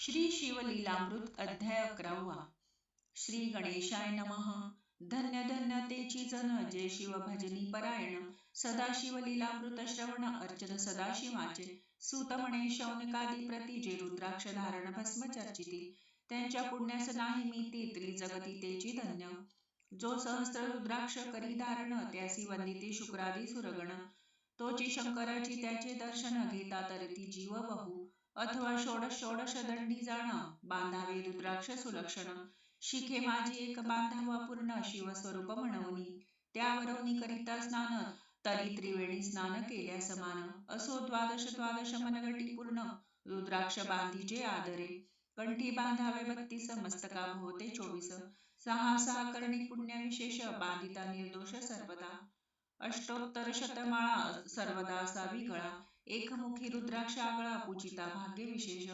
श्री शिवलीलामृत अध्याय 11. श्री गणेशाय नमः. धन्य धन्य तेची जन जे शिव भजनी परायण. सदाशिव लीलामृत श्रवण अर्चन सदाशिवाचे. सूत म्हणे शौनकादी प्रती जे रुद्राक्ष धारण भस्म चर्चिती. त्यांच्या पुण्यास नाही मी ती जगती तेची धन्य. जो सहस्त्र रुद्राक्ष करी धारण त्यासी वंदिते शुक्रादी सुरगण. तोची शंकराची त्याचे दर्शन घेता तरती जीव बहु. अथवा षोडश दंडी जाण बांधावे रुद्राक्ष सुलक्षण. शिखे माझी एक बांधावा पूर्ण शिव स्वरूप म्हणवनी. त्यावरवनी करिता स्नान तरी त्रिवेणी स्नान केल्या समान. असो द्वादश मनगटी पूर्ण रुद्राक्ष बांधीचे आदरे. कंठी बांधावे 32 मस्तका भोवते 24. सहा करणी पुण्य विशेष बांधिता निर्दोष सर्वदा. अष्टोत्तर शतमाळा सर्वदा असावी गळा. एकमुखी रुद्राक्ष आगळा पूजिता भाग्य विशेष.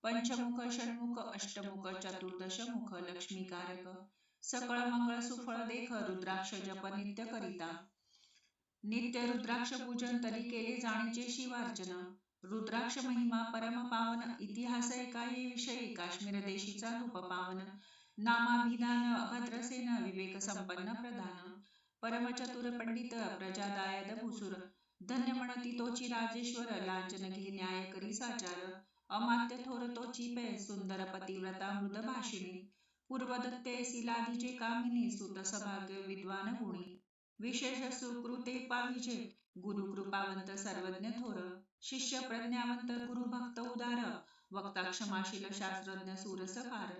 पंचमुख षण्मुख अष्टमुख चतुर्दश मुख लक्ष्मीकारक. सकळ मंगळ सुफळ देख रुद्राक्ष जप नित्य करिता. नित्य रुद्राक्ष पूजन तरी केले जाणीचे शिवार्चन. रुद्राक्ष महिमा परम पावन इतिहास एकाये विषयी काश्मीर देशीचा रूप पावन. नामाभिधान भद्रसेन विवेक संपन्न प्रधान. परमचतुर पंडित प्रजादायद भूसुर. धन्य म्हणती तोची राजेश्वर लांछन घे न्याय करी साचार. अमात्य थोर तोची पै सुंदर पतिव्रता मृद भाषिणी. पूर्वदत्ते सिलाधीचे कामिनी सुत सभाग्य विद्वान गुणी. विशेष सुकृते पाहिजे गुरु कृपावंत सर्वज्ञ थोर. शिष्य प्रज्ञावंत गुरु भक्त उदार. वक्ता क्षमाशील शास्त्रज्ञ सुरस फार.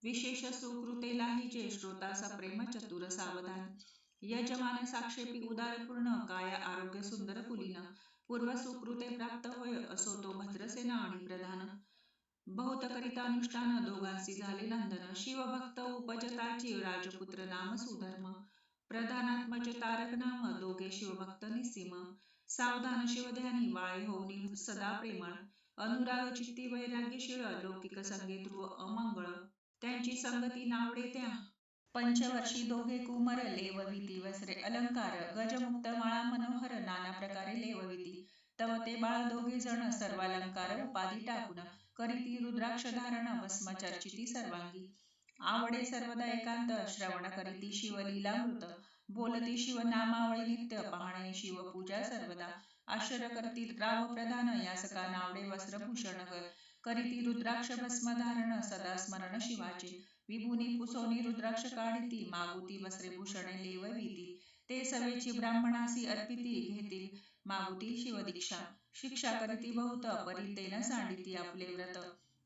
विशेष सुकृते लाहीजे श्रोता सप्रेम चतुर सावधान. यजमान साक्षेपी उदारपूर्ण काय आरोग्य सुंदर कुलीन. पूर्व सुकृते प्राप्त होय असो तो भद्रसेना आणि प्रधान. बहुत करिता अनुष्ठान दोघांसी झाले नंदन. शिवभक्त उपजताची राजपुत्र नाम सुधर्म. प्रधानात्मज तारक नाम दोघे शिवभक्त निस्सीम. सावधान शिवध्यानी वाळे होऊनी सदा प्रेमळ. अनुराग चित्ती वैराग्यशीळ लौकिक संगे ध्रुव अमंगळ. त्यांची संगती नावडे त्या. पंचवर्षी दोघे कुमर लेवविती वस्त्रे अलंकार. गजमुक्त माळा मनोहर नाना प्रकारे लेवविती. तव ते बाळ दोघे जण सर्वालंकार उपाधी टाकून. करीती रुद्राक्ष धारण भस्म चर्चिती सर्वांगी. आवडे सर्वदा एकांत श्रवण करीती शिवलीलामृत. बोलती शिव नामावळी नित्य पाहणे शिवपूजा सर्वदा. आश्चर्य करती राव प्रधान यासका नावडे वस्त्रभूषण. करीती रुद्राक्ष भस्म धारण सदा स्मरण शिवाचे. विभूनी पुसोनी रुद्राक्ष काढिती मागुती वस्त्रे भूषणे लेवविती. ते सवेची ब्राह्मणासी अर्पिती घेतील मागुती शिवदीक्षा. शिक्षा करीती बहुत परी तेन सांडिती आपले व्रत.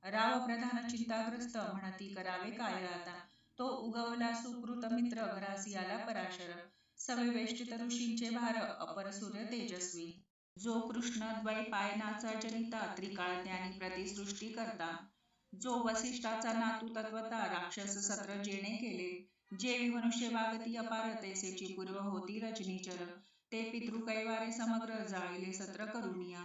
राव प्रधान चिंताग्रस्त म्हणती करावे काय आता. तो उगवला सुकृत मित्र घरासी आला पराशर. सवे वेष्टित ऋषींचे भार अपर सूर्य तेजस्वी. जो कृष्ण द्वैपायनाचा जनिता त्रिकाळ ज्ञानी प्रतिसृष्टी करता. जो वसिष्ठाचा नातू तत्वता राक्षस सत्र जेणे केले. जेवी मनुष्य वागती अपार तैसेची पूर्व होती रजनीचर. ते पितृ कैवारे समग्र जाळीले सत्र करुनिया.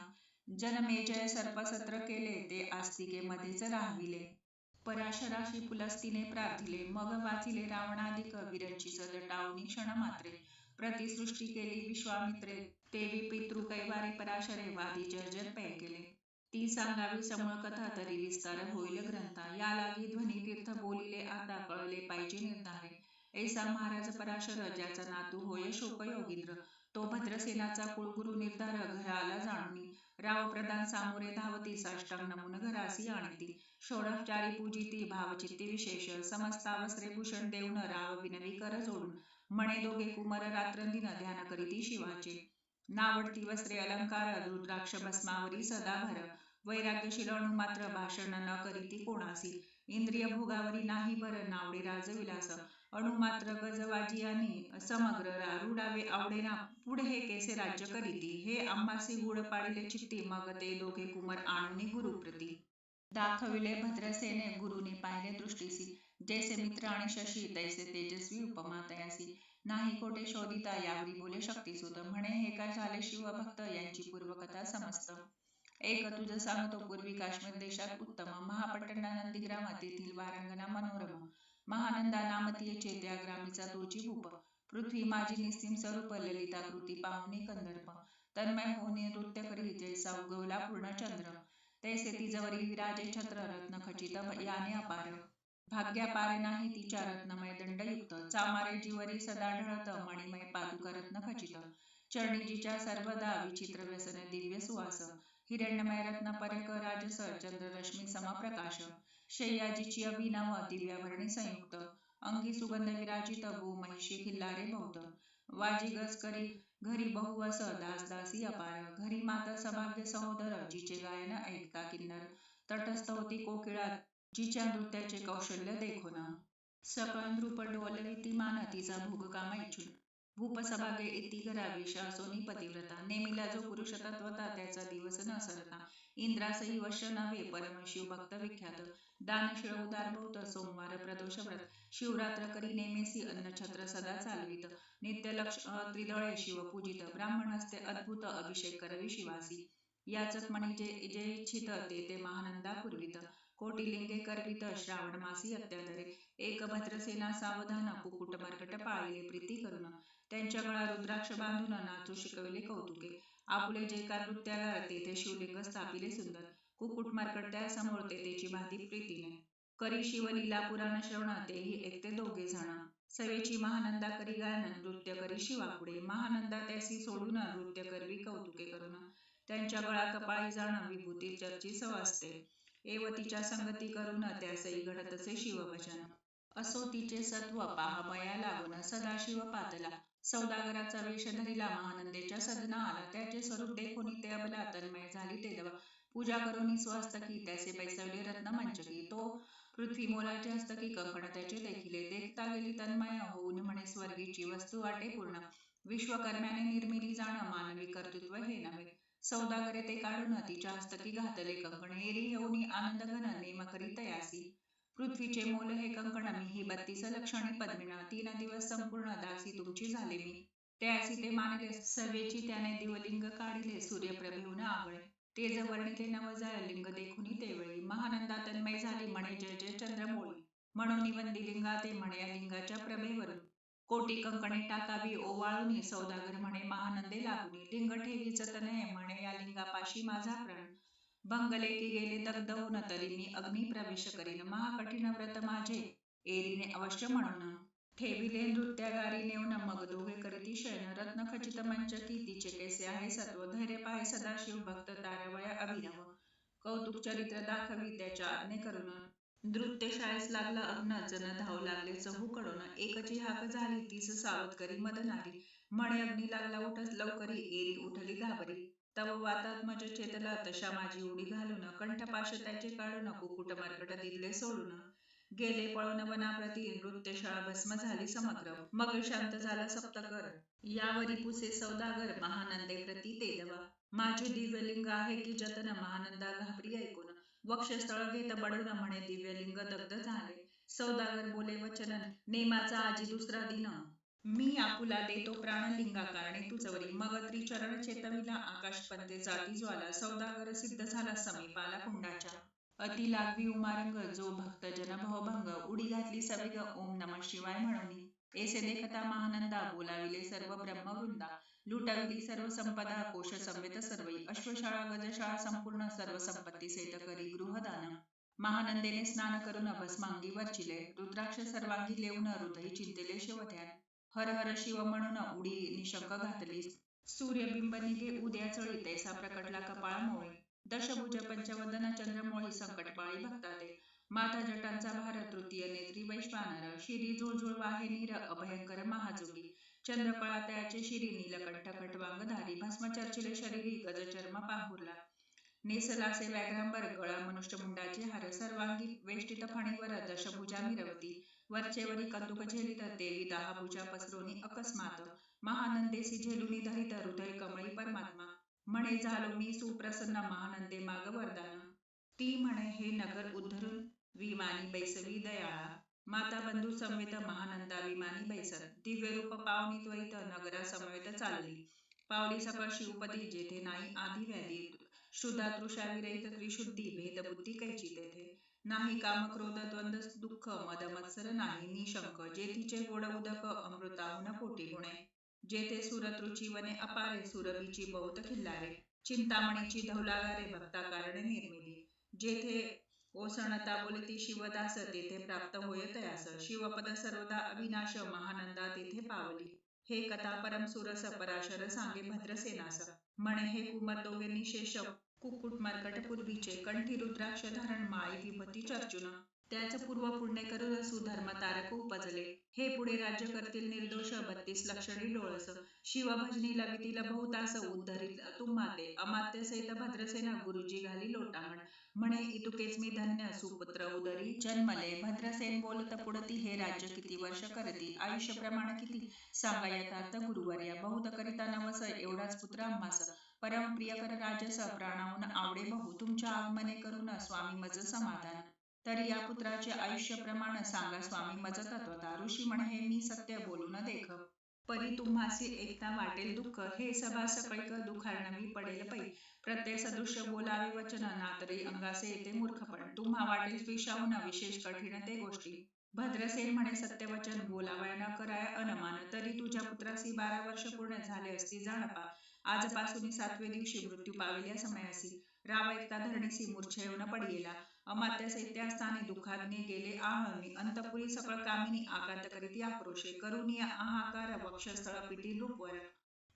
जनमेजय सर्पसत्र केले ते आस्तिके मध्येच राहविले. पराशराशी पुलस्तीने प्रार्थिले मग वाचिले रावणाधिक विरंची दटावणी क्षण मात्रे. प्रतिसृष्टी केली विश्वामित्रे तेवी पितृ कैवारे पराशरे वादी जर्जर पै केले. ती सांगावी समूळ कथा तरी विस्तार होईल ग्रंथा. या लागी ध्वनितीर्थ बोलिले आता कळले पाहिजे निर्धारे. ऐसा महाराज पराशर ज्याचा नातू होय शोकयोगींद्र. तो भद्रसेनाचा कुळगुरु निर्धार घराला जाणूनी. राव प्रधान सामोरे धावती साष्टांग नमून घरासी आणिती. षोडशचारी पूजिती भावचित्ती विशेष. समस्ता वस्त्रे भूषण देऊन राव विनवी कर जोडून. म्हणे दोघे कुमर रात्रंदिन ध्यान करीती शिवाचे. नावडती वस्त्रे अलंकार रुद्राक्ष भस्मावरी सदा भर. वैराग्यशील अणु मात्र भाषण न करीती कोणासी. इंद्रिय भोगावरी नाही भर नावडे राजविलास. अणु मात्र गजवाजियानी समग्र रुडावे आवडेना. पुढे हे केसे राज्य करीती. हे आम्हासी गुड पाडिले चित्ती. मग ते दोघे कुमर आणूनी गुरुप्रती. दाखविले भद्रसेने गुरुनी पाहिले दृष्टीसी. जैसे मित्र आणि शशी तैसे तेजस्वी उपमा तयासी. नाही कोठे शोधिता यावरी बोले शक्तिसुत. म्हणे हे काय झाले शिवभक्त यांची पूर्वकथा समस्त. एक तुझ सांगतो पूर्वी काश्मीर देशात उत्तम. महापट्टणा नंदीग्राम तेथील वारंगना मनोरम. महानंदा नामतीयेचे त्या ग्रामीचा तोची भूप. पृथ्वी माझी निस्सीम स्वरूप ललिताकृती पाहुणे कंदर्प. तन्मय होऊन नृत्य करी जैसा उगवला पूर्णचंद्र. तैसे तिजवरी विराजे छत्र रत्न खचित याने अपार भाग्यापार नाही तिच्या रत्नमय दंडयुक्त चामारे जीवरी सदा ढळत मणिमय पादुका रत्न खचित चरणीजीच्या सर्वदा विचित्र व्यसन दिव्य सुवास हिरण्यमय रत्न परक राजस चंद्ररश्मी समप्रकाश शय्याजीची अभिनव दिव्याभरणी संयुक्त अंगी सुगंध विराजित भू महिषी खिल्लारे बहुत वाजी गज करी घरी बहुवस दास दासी अपार घरी माता सभाग्य सहोदर जिचे गायन ऐका किन्नर तटस्थ होती कोकिळा जिच्या नृत्याचे कौशल्य देखून सकळ नृप डोलवी ती मान तिचा भोग कामा इच्छुन भूप सभागे इति घरावी शासोनी पतिव्रता नेमिला जो पुरुष तत्वता त्याचा दिवस न सरता इंद्रासही वश नव्हे परम शिव भक्त विख्यात दानशीळ उदार बहुत सोमवार प्रदोष व्रत शिवरात्र करी नेमेसी अन्नछत्र सदा चालवित नित्य लक्ष त्रिदळे शिव पूजित ब्राह्मण हस्ते अद्भुत अभिषेक करवी शिवासी याचक मणी जे इच्छित ते महानंदा पूर्वित कोटिलिंगे करवित श्रावण मासी अत्यादरे एक भद्रसेना सावधान कुकुट मर्कट पाळिले प्रीती करून त्यांच्या गळा रुद्राक्ष बांधून नाचू शिकविले कौतुके आपुले जे का नृत्यागार तेथे शिवलिंग स्थापिले सुंदर कुकुट मर्कट त्या समोर तेची भाती प्रीतीने करी शिवलीला पुराण श्रवण तेही एकटे दोघे जण सवेची महानंदा करी गायन नृत्य करी शिवापुढे महानंदा त्यासी सोडून नृत्य करवी कौतुके करून त्यांच्या गळा कपाळी जाण विभूती चर्ची सवासते एवतीच्या संगती करून त्यासई घडतसे शिवभजन असो तिचे सत्व पाहमया लागून सदाशिव पातला सौदागराचा वेश धरिला महानंदेच्या सदना आला त्याचे स्वरूप देखून ते अबला तन्मय झाली ते देवा पूजा करून स्वहस्तकी त्याचे बैसवले रत्न मंचकी तो पृथ्वी मोलाचे हस्तकी कंकण त्याचे देखिले देखता गेली तन्मय होऊन म्हणे स्वर्गीची वस्तू वाटे पूर्ण विश्वकर्म्याने निर्मिली जाण मानवी कर्तृत्व हे नव्हे सौदागरे ते काढून तिच्या हस्तकी घातले कंकण एरी घेऊन आनंद घन नेम करीत यासी पृथ्वीचे मोल हे कंकण मी ही 32 लक्षणी पद्मिना 3 दिवस संपूर्ण दासी तुमची झाले मी त्यासी ते मानले सवेची त्याने दिवलिंग काढिले सूर्यप्रभेहून आगळे तेज वर्णिले नवजाळ लिंग देखुनी तेवेळी महानंदा तन्मय झाली म्हणे जय जय चंद्रमोळी म्हणून निवंदी लिंगा ते म्हणे या लिंगाच्या प्रभेवरून कोटी कंकणे टाकावी ओवाळून सौदागर म्हणे महानंदे लागुनी लिंग ठेवीच तनय म्हणे या लिंगापाशी माझा प्राण भंगले की गेले दग्ध होऊन तरी मी अग्नी प्रवेश करीन महाकठीण व्रत माझे एरीने अवश्य म्हणून ठेविले नृत्यागारी नेऊन मग दोघे करीती शयन रत्न खचित मंचकी तिचे कैसे आहे सत्व धैर्य पाहे सदाशिव भक्त तारवया अभिनव कौतुक चरित्र दाखवी त्याच्या आज्ञे करून नृत्य शाळेस लागला अग्न जन धावू लागले चहूकडून एकची हाक झाली तीस सावध करी मदनारी म्हणे अग्नी लागला उठस लवकरी एरी उठली घाबरी तव वातात्मज चेतला तशा माझी उडी घालून कंठपाश त्याचे काढून कुकुट मर्कट दिले सोडून गेले पळून वनाप्रती नृत्यशाळा भस्म झाली समग्र मग शांत झाला सप्तकर यावरी पुसे सौदागर महानंदे प्रती ते देवा माझे दिव्यलिंग आहे की जतन महानंदा घाबरी ऐकून वक्षस्थळ घेत बडून म्हणे दिव्यलिंग दग्ध झाले सौदागर बोले वचन नेमाचा आजी दुसरा दिन मी आपुला देतो प्राणलिंगा कारणे तुझवरी मग त्रिचरण चेतविला आकाश पंते जाती ज्वाला सौदागर सिद्ध झाला समीपाला कुंडाच्या अति लागवी उमारंग जो भक्त जन भवभंग उडी घातली सवेग ओम नमः शिवाय म्हणून ऐसे देखता महानंदा बोलाविले सर्व ब्रह्मवृंदा लुटविली सर्व संपदा कोश संवेत सर्वई अश्वशाळा गजशाळा संपूर्ण सर्व संपत्ती सेट करी गृहदान महानंदेने स्नान करून भस्मांगी वरचिले रुद्राक्ष सर्वांगी लेऊन हृदयी चिंतेले शिवध्यान हर हर शिव म्हणून उडी निशंक घातली सूर्यबिंब निघे उद्या चळी तैसा प्रकटला कपाळ मोळी दशभुज पंचवदन चंद्रमोळी संकटपाळी भक्ताते माता जटांचा भार तृतीय नेत्री वैश्वानर शिरी झुळझुळ वाहे नीर अभयंकर महाजोगी चंद्रकळा त्याचे शिरी नीलकंठ खटवांगधारी भस्म चर्चिले शरीरी गजचर्म पाहुरला नेसलासे व्याघ्रांबर गळा मनुष्यमुंडाची हार सर्वांगी वेष्टित फणीवर दशभुजा मिरवती वरचेवरी कौतुक झेलित देवी दहाभुजा पसरोनी अकस्मात महानंदेसी झेलुनी धरित हृदय कमळी परमात्मा म्हणे झालो मी सुप्रसन्न महानंदे माग वरदान ती म्हणे हे नगर उद्धरून विमानी बैसवी दयाळा माता बंधू संवेत महानंदा विमानी बैसत दिव्य रूप पावनी त्वरित नगरा समवेत चालली पावली सकळ शिवपदी जेथे नाही आधी व्याधी शुद्धा तृषाविरहित त्रिशुद्धी भेदबुद्धी कैची तेथे नाही काम क्रोध द्वंद्व दुःख मद मत्सर नाही निशंक जेथीचे गोड उदक अमृताहून कोटी गुणे जेथे सुरतृची वने अपारे सुरभीची बहुत खिल्लारे चिंतामणीची धौलागारे भक्ता कारणे निर्मिली जेथे ओसणता बोलती शिवदास तेथे प्राप्त होय तयास शिवपद सर्वदा अविनाश महानंदा तेथे पावली हे कथा परम सुरस पराशर सांगे भद्रसेनास म्हणे हे कुमर दोघे निशेष कुकुट मर्कट पूर्वीचे कंठी रुद्राक्ष धारण माळी विभूती चर्चुन त्याच पूर्व पुण्य करून सुधर्म तारक उपजले हे पुढे राज्य करतील निर्दोष 32 लक्षणी डोळस शिवभजनी लवितील बहुतास उद्धरित तुम्हाते अमात्य सहित भद्रसेना गुरुजी घाली लोटांगण म्हणे इतुकेच मी धन्य सुपुत्र उदरी जन्मले भद्रसेन बोलत पुढती हे राज्य किती वर्ष करती आयुष्य प्रमाण किती सांगा यथार्थ गुरुवर्या बहुत करिता नवस एवढाच पुत्र आम्हास परम प्रियकर राजस प्राणाहून आवडे बहु तुमच्या आगमने करून स्वामी मज समाधान तरी या पुत्राचे आयुष्य प्रमाण सांगा स्वामी मज तत्वता ऋषी म्हणे हे मी सत्य बोलून देख परी तुम्हासी एकता वाटेल दुःख हे सभा सकळिक दुखार्णवी पडेल पै प्रत्यय सदृश्य बोलावे वचन नातरी अंगासे येते मूर्खपण तुम्हा वाटेल द्विषाहून विशेष कठीण ते गोष्टी भद्रसेन म्हणे सत्यवचन बोलावया न कराय अनमान तरी तुझ्या पुत्रासी 12 वर्ष पूर्ण झाले असती जाणपा आजपासून 7व्या दिवशी मृत्यू पावेल्या समयासी राव एकता धरणीसी मूर्छेवन पडियेला अमात्य सैत्यास्थानी दुःखाग्नी गेले आहमी अंतपुरी सकळ कामिनी आकांत करीती आक्रोशे करुनिया आहाकार वक्षस्थळ पिटी रूपवर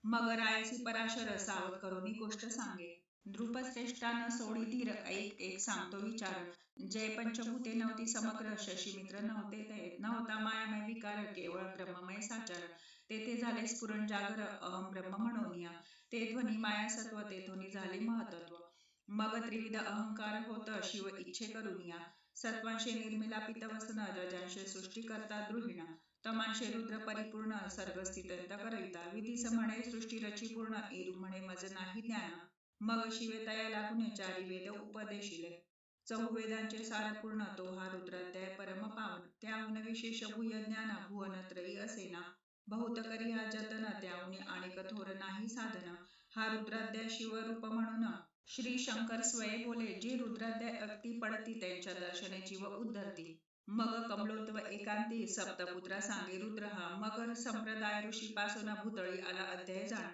मग रायसी पराशर सावध करुनी गोष्ट सांगे नृपश्रेष्ठान सोडी धीर ऐक एक सांगतो विचार जय पंचभूते नव्हती समग्र शशीमित्र नव्हते ते नव्हता मायामय विकार केवळ ब्रह्ममय साचार तेथे झाले स्फुरण जागर अहम ब्रह्म म्हणूनिया ते ध्वनी माया सत्व ते ध्वनी झाले महतत्व मग त्रिविध अहंकार होत शिव इच्छे करुनिया सत्वांशे निर्मिला पितवसन रजांशे सृष्टी करता द्रुहिणा तमांशे रुद्र परिपूर्ण सर्वस्थित करविता विधीस म्हणे सृष्टी रची पूर्ण एरू म्हणे मज नाही ज्ञान मग शिवे तया लागून चारी वेद उपदेशिले चहुवेदांचे सार पूर्ण तो हा रुद्राध्याय परम पावन त्याहून विशेष भूय ज्ञान भुवनत्रयी असेना बहुत करी हा जतन त्याहून आणि कठोर नाही साधन हा रुद्राध्याय शिवरूप म्हणून श्री शंकर स्वये बोले जी रुद्राध्याय अगदी पडती त्यांच्या दर्शने जीव उद्धरती मग कमलोत्व एकांती सप्तपुत्रा सांगे रुद्र हा मगर संप्रदाय ऋषी पासून भूतळी आला अध्याय जाण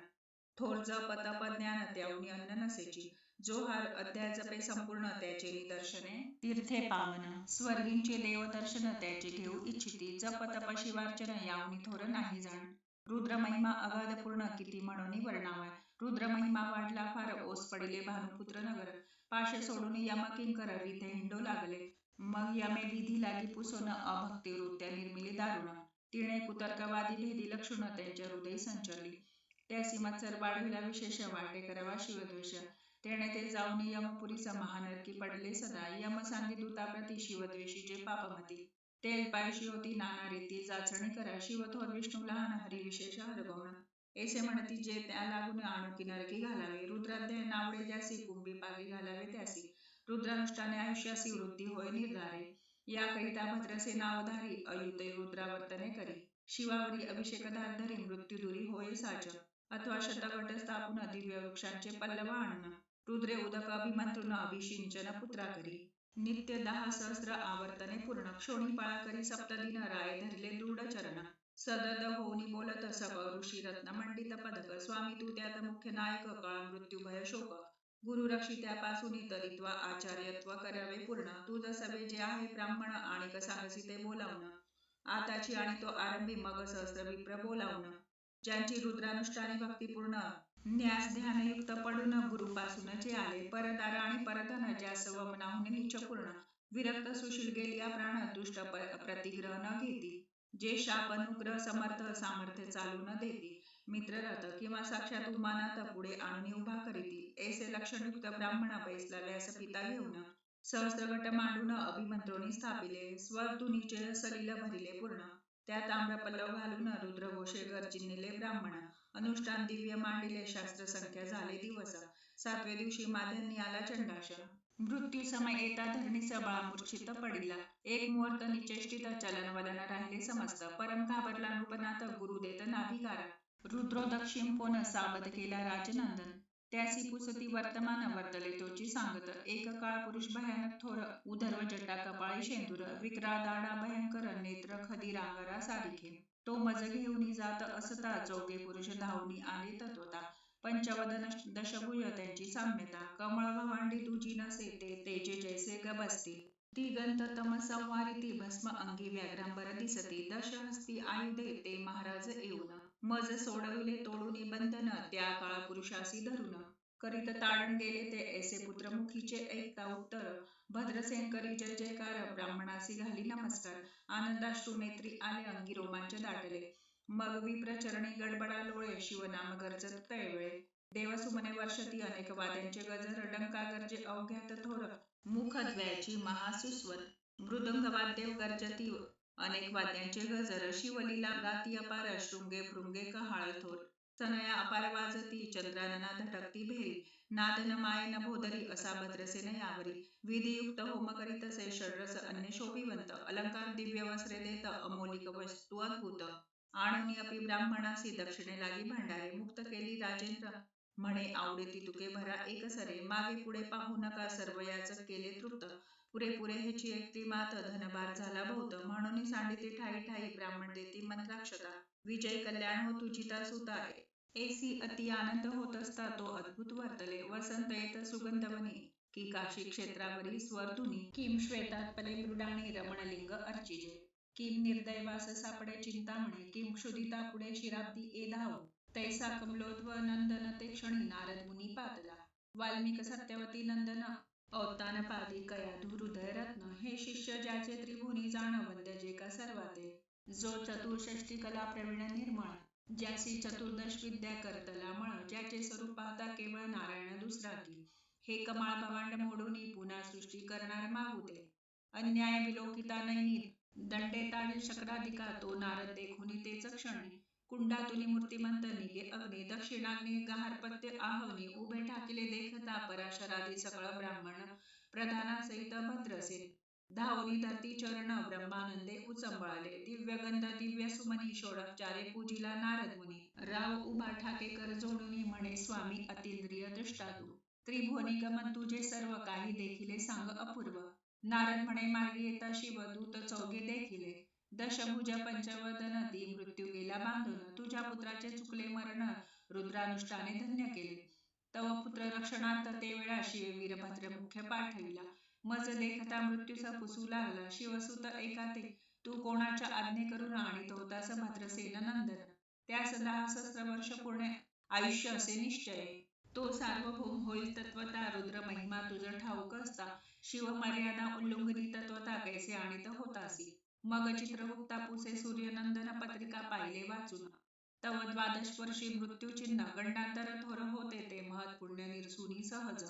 थोर जप तप ज्ञान त्याहून अन्न नसेची जो हा अध्याय जपे संपूर्ण त्याचे निदर्शने तीर्थे पावन स्वर्गींचे देव दर्शन त्याचे घेऊ इच्छिती जप तप शिवार्चन याहून थोर नाही जाण रुद्र महिमा अगाध पूर्ण किती म्हणून वर्णावा रुद्र महिमा वाढला फार ओस पडिले भानुपुत्र नगर पाश सोडून यम किंकर विधे हिंडू लागले मग यमे विधी लागी पुसोन अभक्ती वृत्त्या निर्मिली दारुण तिने कुतर्कवादी भेदी लक्षुण त्यांच्या हृदय संचरली त्यासी मत्सर वाढविला विशेष वाटे करावा शिवद्वेष तेणे ते जाऊन यमपुरीचा महानरकी पडले सदा यम सांगे दूताप्रती शिवद्वेषीचे पापमती तेल पायशी होती नाना रीती जाचणी करा शिवथोर विष्णू लहान हरी विशेष हरगवण ऐसे म्हणती जे त्या लागून आणू नरकी घालावे रुद्राध्याय नावडे ज्यासी कुंभी पागी घालावे त्यासी रुद्रानुष्ठाने आयुष्यासी वृद्धी होय निर्धारे याकरिता भद्रसेना अवधारी अयुते रुद्रावर्तने करी शिवावरी अभिषेकधार धरी मृत्यूदुरी होय साच अथवा शतगट स्थापून दिव्य वृक्षांचे पल्लव आणून रुद्रे उदक अभिमंत्रुन अभिषिंचन पुत्रा करी नित्य 10 सहस्र आवर्तने पूर्ण क्षोणीपाळा करी सप्तदिन राय धरले दृढ चरण सदद होऊनी बोलत सप ऋषी रत्न मंडित पदक स्वामी तू त्यात मुख्य नायक काळ मृत्यू भय शोक गुरु रक्षी त्यापासून तरित्वा आचार्यत्व करावे पूर्ण तुझ सभे जे आहे ब्राह्मण आणि सांगसी ते बोलावून आताची आणि तो आरंभी मग सहस्र विप्र बोलावून ज्यांची रुद्रानुष्ठाने भक्तिपूर्ण न्यास ध्यानयुक्त पडून गुरुपासून जे आले परदार आणि परधन ज्यास वमनाहून निचपूर्ण विरक्त सुशील गेलिया प्राण दुष्ट प्रतिग्रह न घेती जे शाप अनुग्रह समर्थ सामर्थ्य चालू न देती मित्ररथ किंवा साक्षात उमानात पुढे आणून उभा करीती ऐसे लक्षणयुक्त ब्राह्मण बैसला व्यासपिता घेऊन सहस्रगट मांडून अभिमंत्रोनी स्थापिले स्वतुनीचे सलिल भरिले पूर्ण त्यात आम्रपल्लव घालून रुद्रघोषे गर्जिनिले ब्राह्मण अनुष्ठान दिव्य मांडिले शास्त्र संख्या झाले दिवस 7व्या दिवशी माध्यान्नी आला चंडाश मृत्यू समय येता धरणीस बाळ मूर्छित पडिला एक मुहूर्त निचेष्टित चलन वलन राहिले समस्त परम घाबरला नृपनाथ गुरु देत नाभिकारा रुद्रो दक्षिंपोन साबद केला राजनंदन त्यासी पुसती वर्तमान वर्तले तोची सांगत एक काळ पुरुष भयानक थोर उधर्व जटा कपाळी शेंदूर विक्राळ दाडा भयंकर नेत्र खदी रांगरा सारिखे तो मज घेऊनी जात असता चौघे पुरुष धावनी आले तत्वता पंचवदन दशभुज त्यांची साम्यता, कमळ भवांडी तुझी नसे ते तेजे जैसे गबसते, दिगंत तम संवारिती भस्म अंगी व्याघ्रांबर दिसते, दशहस्ती आयुधे ते महाराज येऊन, मज सोडविले तोडून बंधन त्या काळ पुरुषासी धरून, करीत ताडण गेले ते ऐसे पुत्रमुखीचे ऐकता उत्तर, भद्रसेन करी जय जयकार ब्राह्मणासी घाली नमस्कार, आनंदाश्रू नेत्री आले अंगी रोमांच दाटले, मग विप्रचरणी गडबडा लोळे शिवनाम गर्जत तळवेळे, देवसुमने वर्षती अनेक वाद्यांचे गजर, डंका गरजे अवघ्यात थोर, मुखद्वयाची महासुस्वर, मृदंग वाद्य गर्जती अनेक वाद्यांचे गजर, शिवलीला गाती अपार शृंगे भृंगे कहाळ थोर, सनया अपार वाजती चंद्रानना धटकती भेरी, नादन मायन भोदरी असा भद्रसेन यावरी, विधियुक्त होम करीतसे षड्रस अन्य शोभिवंत, अलंकार दिव्य वस्त्रे देत अमोलिक वस्तू अद्भुत, आणून अपि ब्राह्मणासी दक्षिणे लागी भांडारे, मुक्त केली राजेंद्र म्हणे आवडती तुके भरा एक सरे, मागे पुढे पाहू नका सर्व याचक केले तृप्त, पुरेपुरे ह्याची एकटी मात धनभार झाला बहुत, म्हणून सांडिते ठाई ठाई ब्राह्मण देती मंत्राक्षता, विजय कल्याण हो तुझिता सुता, ऐसी अति आनंद होत असता तो अद्भुत वर्तले, वसंत येत सुगंधवनी की काशी क्षेत्रावरी स्वरधुनी, किम श्वेतात्पले मृडाणी रमणलिंग अर्चिजे, किम निर्दैवास सापडे चिंतामणे, किम क्षुदिता पुढे शिराब्दी ए धाव, तैसा कमलोद्व नंदन ते क्षणी नारद मुनी पातला, वाल्मिक सत्यवती नंदन औतानपादी कयाधू हृदय रत्न, हे शिष्य ज्याचे त्रिभुवनी जाण वंद्य जे का सर्वाते, जो चतुर्षष्टी कला प्रवीण निर्मळ, ज्यासी चतुर्दश विद्या करतला मळ, ज्याचे स्वरूप पाहता केवळ नारायण दुसरा की, हे कमाळ भवांड मोडूनी पुन्हा सृष्टी करणार माहुते, अन्याय विलोकिता नैनी दंडे ताळी शक्राधिका, तो नारद देखुनी तेच क्षणी, कुंडातुनी मूर्तिमंत निघे अग्नी, दक्षिणाग्नी गहारपत्य आहवनी, उभे ठाकिले देखता पराशरादी सकळ ब्राह्मण प्रधानासहित भद्रसेन, धावनी धरती चरण ब्रह्मानंदे उचंबळाले, दिव्य गंध दिव्य सुमनी षोडपचारे पूजिला नारद मुनी, राव उभा ठाके कर जोडूनी म्हणे स्वामी अतींद्रिय दृष्टा तू, त्रिभुवनी गमन तुझे सर्व काही देखिले सांग अपूर्व, नारद म्हणे मार्गी येता शिव दूत चौघे देखिले, दशभुज पंचवदन ती मृत्यू गेला बांधून, तुझ्या पुत्राचे चुकले मरण रुद्रानुष्ठाने धन्य केले, तव पुत्र रक्षणार्थ ते वेळा शिव वीरभद्र मुख्य पाठविला, मज देखता मृत्यूचा पुसू लागला, शिवसुत एकाते तू कोणाच्या आज्ञे करून आणीत होतास भद्रसेन नंदन, त्यास 10 सहस्र वर्ष पूर्ण आयुष्य असे निश्चय, तो सार्वभौम होईल तत्वता रुद्र महिमा तुझ ठाऊक असता, शिव मर्यादा उल्लंघनी तत्वता कैसे आणीत होतासी, मग चित्रगुप्ता पुसे सूर्यनंदन पत्रिका पाहिले वाचून, तव द्वादश वर्षी मृत्यू चिन्ह गंडांतर थोर होते ते महत् पुण्य निरसुनी सहज,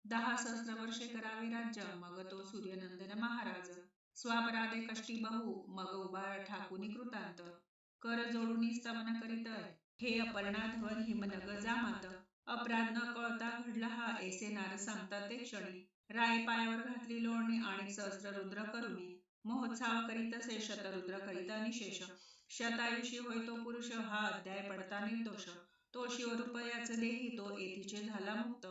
10 सहस्र वर्षे करावे राज्य मग तो सूर्यनंदन महाराज, स्वापराधे कष्टी बहु मग उभा ठाकुनी कृतांत, कर जोडूनी स्तवन करीत हे अपर्णाधवन हिमनग जामात, अपराध न कळता घडला हा ऐसे नार सांगतात ते क्षणी, राय पायावर घातली लोळणी आणि सहस्र रुद्र करुणी, महोत्साव करीतसे शतरुद्र करीत निशेष, शतायुषी होय तो पुरुष हा अध्याय पडता निर्दोष, तो शिवरूप याच देही तो येथीचे झाला मुक्त,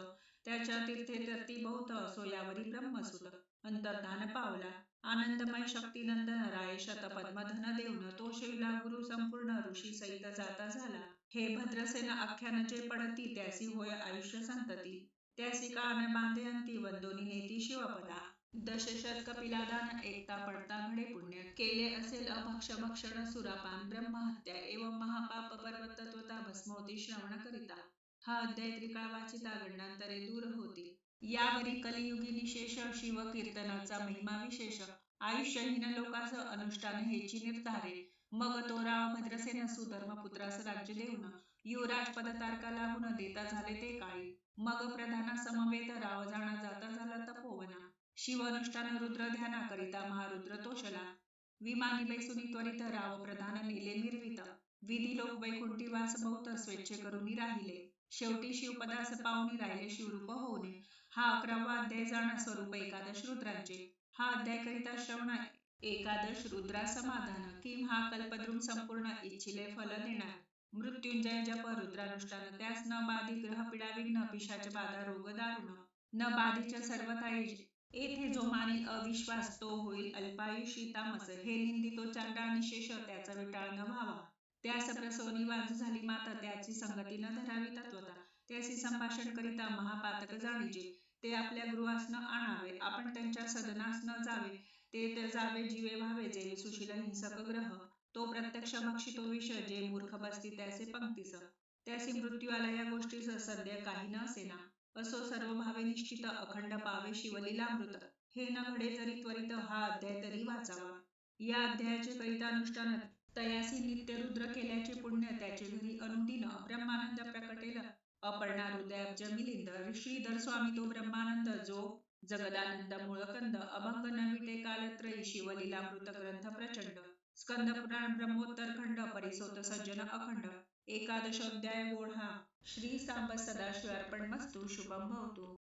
त्याच्या तीर्थे तरती बहुत सोयावरी ब्रह्मसुत, अंतर्धान पावला आनंदमय शक्तिनंदन राय शतपद्मधन देऊन, तो शिवला गुरु संपूर्ण ऋषी सहित जाता झाला, हे भद्रसेन आख्यान जे पडती त्यासी होय आयुष्य संतती, त्यासी कान बांधे अंती वंदोनी नेती शिवपदा, दशशत कपिलादान एकता पडता घडे पुण्य, केले असेल अभक्ष भक्षण सुरापान ब्रह्महत्या, एवं महापाप पर्वतत्वता भस्मोती श्रवण करिता, हा अध्याय त्रिकाळ वाचिता गंडांतरे दूर होती, यावरी कलियुगी निशेष शिव कीर्तनाचा महिमा विशेष, आयुष्यहीन लोकास अनुष्ठान हेची निर्धारे, मग तो राव भद्रसेन सुधर्म पुत्रास राज्य देऊन, युवराज पद तारका लागून देता झाले ते काळी, मग प्रधाना समवेत राव जाणा जाता झाला तपोवना, शिव अनुष्ठान रुद्र ध्याना करिता महारुद्र तोषला, विमानी बैसुनी त्वरित राव प्रधान नेले निर्वित, विधी लोक वैकुंठी वास बहुत स्वेच्छे करूनी राहिले, शेवटी शिवपदास पावनी राहिले शिवरूप होऊने, हा 11वा अध्याय जाण स्वरूप एकादश रुद्रांचे, हा अध्याय करिता श्रवण एकादश रुद्रा समाधान, किम हा कल्पद्रुम संपूर्ण इच्छिले फल देणार, मृत्युंजय जप रुद्रानुष्ठान त्यास न बाधी ग्रह पीडा विघ्न पिशाच बाधा रोग दारुण, न बाधीच सर्वथा येथे जो मानील अविश्वास तो होईल अल्पायुषी तामस, हे निंदितो चांडाळ निशेष त्याचा विटाळ न व्हावा, त्यास प्रसोनी वाज झाली माता त्याची संगती न धरावी तत्वता. त्याशी संभाषण करिता महापातक जाणीजे. ते आपल्या गृहास न आणावे, आपण त्यांच्या सदनास न जावे. ते जावे जीवे व्हावे जे सुशील हिंसक ग्रह. तो प्रत्यक्ष भक्षितो विष जे मूर्ख बसती त्याचे पंक्तीस. त्यासी मृत्यू आला या गोष्टीस संदेह काही न सेना. असो सर्व भावे निश्चित अखंड पावे शिवलीलामृत. हे न घडे जरी त्वरित हा अध्याय तरी वाचावा. या अध्यायाचे करितानुष्ठान तयासी नित्य रुद्र केल्याचे पुण्य त्याचे घरी अनुदिन ब्रह्मानंद प्रकटेल. अपर्णा हृदयाब्ज मिलिंद श्रीधर स्वामी तो ब्रह्मानंद जो जगदानंद मूळकंद. अभंग न विटे कालत्रयी शिवलीलामृत ग्रंथ प्रचंड. स्कंद पुराण ब्रह्मोत्तर खंड परिसोत सज्जन अखंड. एकादशोध्याय गोढा. श्री सांब सदाशिव अर्पणमस्तु. शुभम भवतु.